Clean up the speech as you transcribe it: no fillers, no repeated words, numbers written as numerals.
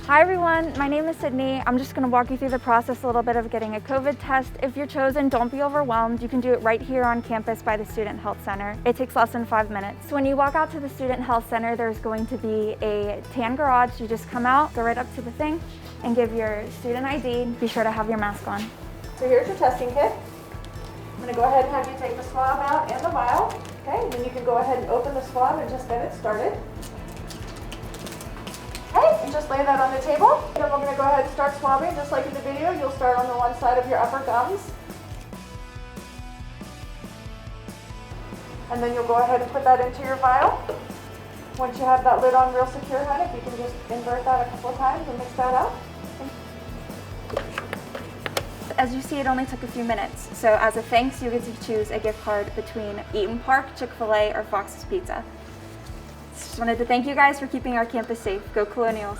Hi everyone, my name is Sydney. I'm just going to walk you through the process a little bit of getting a COVID test. If you're chosen, don't be overwhelmed. You can do it right here on campus by the Student Health Center. It takes less than 5 minutes. So when you walk out to the Student Health Center, there's going to be a tan garage. You just come out, go right up to the thing, and give your student ID. Be sure to have your mask on. So here's your testing kit. I'm going to go ahead and have you take the swab out and the vial. Okay, then you can go ahead and open the swab and just get it started. Okay, and just lay that on the table. Then we're going to go ahead and start swabbing. Just like in the video, you'll start on the one side of your upper gums. And then you'll go ahead and put that into your vial. Once you have that lid on real secure, honey, if you can just invert that a couple of times and mix that up. As you see, it only took a few minutes. So as a thanks, you get to choose a gift card between Eaton Park, Chick-fil-A, or Fox's Pizza. Just wanted to thank you guys for keeping our campus safe. Go Colonials!